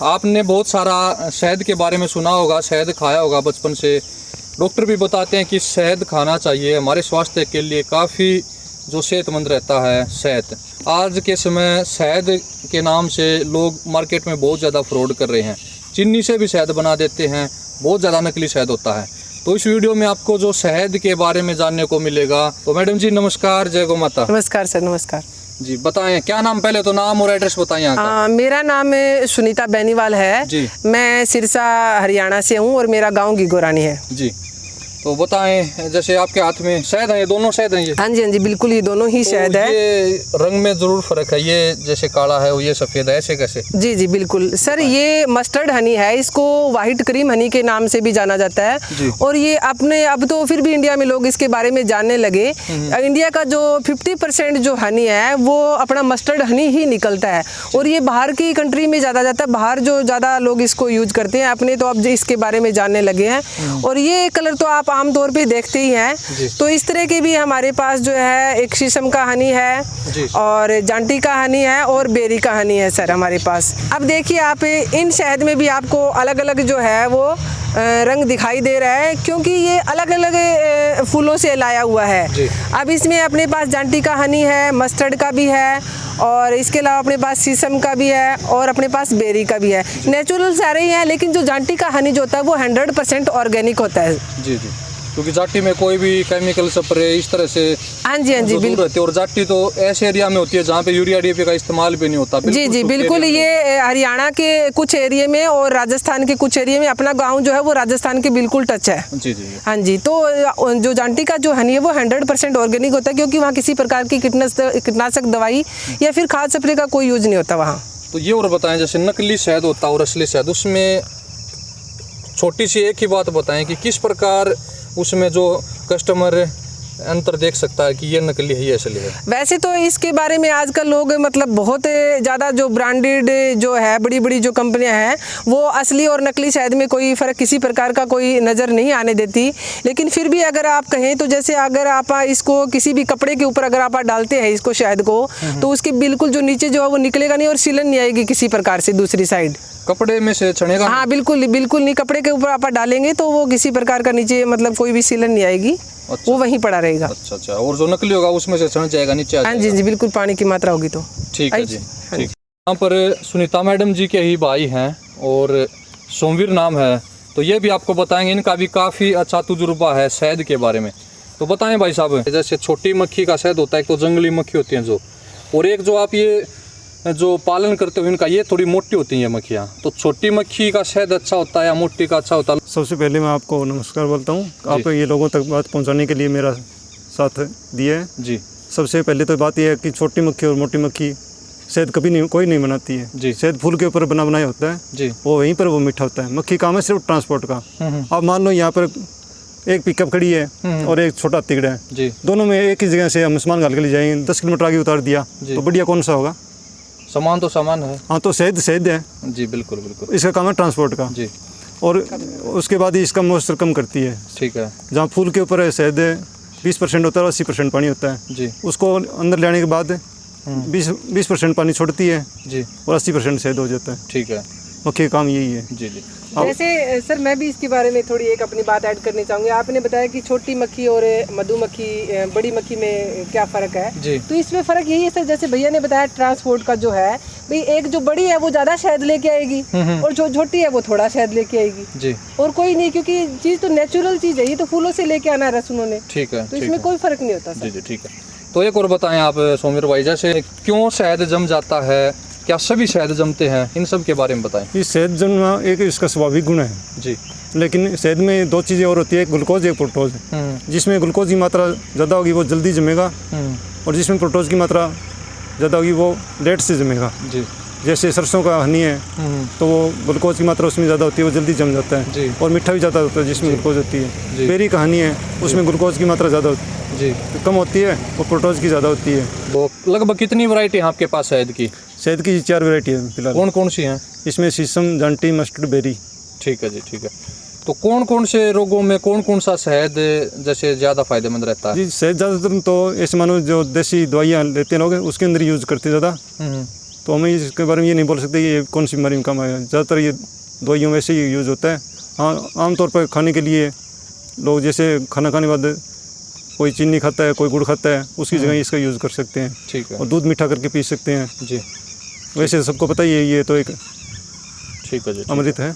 आपने बहुत सारा शहद के बारे में सुना होगा, शहद खाया होगा बचपन से। डॉक्टर भी बताते हैं कि शहद खाना चाहिए, हमारे स्वास्थ्य के लिए काफ़ी जो सेहतमंद रहता है शहद। आज के समय शहद के नाम से लोग मार्केट में बहुत ज़्यादा फ्रॉड कर रहे हैं, चीनी से भी शहद बना देते हैं, बहुत ज़्यादा नकली शहद होता है। तो इस वीडियो में आपको जो शहद के बारे में जानने को मिलेगा। तो मैडम जी नमस्कार, जय गौ माता। नमस्कार सर, नमस्कार जी। बताएं क्या नाम, पहले तो नाम और एड्रेस बताएं यहाँ का। मेरा नाम सुनीता बेनीवाल है जी। मैं सिरसा हरियाणा से हूँ और मेरा गांव गिगोरानी है जी। तो बताएं, जैसे आपके हाथ में शहद है, ये दोनों शहद हैं ये? हाँ जी, हाँ जी, बिल्कुल ये दोनों ही शहद है। ये रंग में जरूर फर्क है, ये जैसे काला है और ये सफेद है, ऐसे कैसे? जी जी बिल्कुल सर, ये मस्टर्ड हनी है, इसको व्हाइट क्रीम हनी के नाम से भी जाना जाता है। और ये अपने अब तो फिर भी इंडिया में लोग इसके बारे में जानने लगे। इंडिया का जो 50% जो हनी है वो अपना मस्टर्ड हनी ही निकलता है और ये बाहर की कंट्री में ज़्यादा जाता है, बाहर जो ज़्यादा लोग इसको यूज करते हैं, अपने तो अब इसके बारे में जानने लगे हैं। और ये कलर तो आप आमतौर पे देखते ही हैं। तो इस तरह के भी हमारे पास जो है एक शीशम का हनी है और जांटी का हनी है और बेरी का हनी है सर हमारे पास। अब देखिए आप इन शहद में भी आपको अलग अलग जो है वो रंग दिखाई दे रहा है, क्योंकि ये अलग अलग फूलों से लाया हुआ है। अब इसमें अपने पास जांटी का हनी है, मस्टर्ड का भी है और इसके अलावा अपने पास शीशम का भी है और अपने पास बेरी का भी है। नेचुरल सारे ही हैं, लेकिन जो जांटी का हनी जो होता है वो 100% ऑर्गेनिक होता है। जी जी, क्योंकि जाटी में कोई भी केमिकल स्प्रे इस तरह से हाँ जी, हाँ जी बिल्कुल रहती है। और जाटी तो ऐसे एरिया में होती है जहाँ पे यूरिया डीएपी का इस्तेमाल भी नहीं होता। जी जी बिल्कुल, ये हरियाणा के कुछ एरिया में और राजस्थान के कुछ एरिया में, अपना गांव जो है वो राजस्थान के बिल्कुल टच है। जी जी हाँ जी। तो जो जांटी का जो हनी है वो 100% ऑर्गेनिक होता है, क्योंकि वहाँ किसी प्रकार की कीटनाशक दवाई या फिर खाद स्प्रे का कोई यूज नहीं होता वहाँ। तो ये और बताएं, जैसे नकली शहद होता है और असली शहद, उसमें छोटी सी एक ही बात बताएं कि किस प्रकार उसमें जो कस्टमर अंतर देख सकता है कि ये नकली है, ये असली है। वैसे तो इसके बारे में आजकल लोग मतलब बहुत ज़्यादा जो ब्रांडेड जो है बड़ी बड़ी जो कंपनियां हैं वो असली और नकली शहद में कोई फ़र्क किसी प्रकार का कोई नज़र नहीं आने देती। लेकिन फिर भी अगर आप कहें तो जैसे अगर आप इसको किसी भी कपड़े के ऊपर अगर आप डालते हैं इसको शहद को, तो उसके बिल्कुल जो नीचे जो है वो निकलेगा नहीं और सिलन नहीं आएगी किसी प्रकार से दूसरी साइड। कपड़े में से छनेगा? हाँ बिल्कुल बिल्कुल नहीं, कपड़े के ऊपर आप डालेंगे तो वो किसी प्रकार का नीचे मतलब कोई भी सिलन नहीं आएगी। अच्छा। वो वहीं पड़ा रहेगा। अच्छा अच्छा। और जो नकली होगा उसमें से छन जाएगा नीचे आ जाएगा? हाँ जी जी बिल्कुल, पानी की मात्रा होगी तो। ठीक है जी, ठीक। यहाँ पर सुनीता मैडम जी के ही भाई हैं और सोमवीर नाम है, तो ये भी आपको बताएंगे। इनका भी काफ़ी अच्छा तजुर्बा है शहद के बारे में। तो बताएं भाई साहब, जैसे छोटी मक्खी का शहद होता है, एक तो जंगली मक्खी होती है जो, और एक जो आप ये जो पालन करते हो इनका, ये थोड़ी मोटी होती हैं मक्खियाँ। तो छोटी मक्खी का शहद अच्छा होता है या मोटी का अच्छा होता है? सबसे पहले मैं आपको नमस्कार बोलता हूँ, आप ये लोगों तक बात पहुँचाने के लिए मेरा साथ दिया है जी। सबसे पहले तो बात यह है कि छोटी मक्खी और मोटी मक्खी शहद कभी नहीं कोई नहीं बनाती है जी। शहद फूल के ऊपर बनाया होता है जी, वो वहीं पर वो मीठा होता है। मक्खी काम है सिर्फ ट्रांसपोर्ट का। आप मान लो यहाँ पर एक पिकअप खड़ी है और एक छोटा तिगड़ा है जी, दोनों में एक ही जगह से हम सामान घाल के ले जाएंगे, 10 किलोमीटर आगे उतार दिया तो बढ़िया कौन सा होगा? सामान तो सामान है। हाँ, तो शहद है जी, बिल्कुल बिल्कुल। इसका काम है ट्रांसपोर्ट का जी। और उसके बाद ही इसका मॉइस्चर कम करती है। ठीक है। जहाँ फूल के ऊपर शहद 20% होता है, 80% पानी होता है जी, उसको अंदर लाने के बाद 20% पानी छोड़ती है जी और 80% शहद हो जाता है। ठीक है। मक्खी का काम यही है जी जी। वैसे सर मैं भी इसके बारे में थोड़ी एक अपनी बात ऐड करनी चाहूँगी। आपने बताया कि छोटी मक्खी और मधुमक्खी बड़ी मक्खी में क्या फ़र्क है जी, तो इसमें फ़र्क यही है सर, जैसे भैया ने बताया ट्रांसपोर्ट का जो है भाई, एक जो बड़ी है वो ज़्यादा शहद लेके आएगी और जो छोटी है वो थोड़ा शहद लेके आएगी जी, और कोई नहीं, क्योंकि चीज़ तो नेचुरल चीज़ है, ये तो फूलों से लेके आना है रस उन्होंने। ठीक है। तो इसमें कोई फ़र्क नहीं होता सर जी। ठीक है। तो एक और बताएं आप सोमवीर भाई, जैसे क्यों शहद जम जाता है, क्या सभी शहद जमते हैं, इन सब के बारे में बताएं। ये शहद जमना एक इसका स्वाभाविक गुण है जी, लेकिन शहद में दो चीज़ें और होती है, एक ग्लूकोज एक प्रोटोज। जिसमें ग्लूकोज की मात्रा ज़्यादा होगी वो जल्दी जमेगा और जिसमें प्रोटोज की मात्रा ज़्यादा होगी वो लेट से जमेगा जी। जैसे सरसों का हनी है तो वो ग्लूकोज की मात्रा उसमें ज़्यादा होती है, वो जल्दी जम जाता है जी, और मीठा भी ज़्यादा होता है जिसमें ग्लूकोज होती है। बेरी का हनी है उसमें ग्लूकोज की मात्रा ज़्यादा होती है जी, कम होती है, और प्रोटोज की ज़्यादा होती है। वो लगभग कितनी वैरायटी है आपके पास शहद की? शहद की 4 वैरायटी है फिलहाल। कौन कौन सी हैं? इसमें शीशम, जांटी, मस्टर्ड, बेरी। ठीक है जी, ठीक है। तो कौन कौन से रोगों में कौन कौन सा शहद जैसे ज़्यादा फायदेमंद रहता है? जी शहद ज़्यादातर तो ऐसे मानो जो देसी दवाइयाँ लेते हैं लोग उसके अंदर यूज़ करते ज़्यादा। तो हमें इसके बारे में ये नहीं बोल सकते ये कौन सी बीमारी में काम आएगा। ज़्यादातर ये दवाइयों में वैसे ही यूज़ होता है। हाँ, आमतौर पर खाने के लिए लोग जैसे खाना खाने के बाद कोई चीनी खाता है, कोई गुड़ खाता है, उसकी जगह इसका यूज़ कर सकते हैं। ठीक है। और दूध मीठा करके पी सकते हैं जी। वैसे सबको पता ही है ये तो एक ठीक है जी, अमृत है।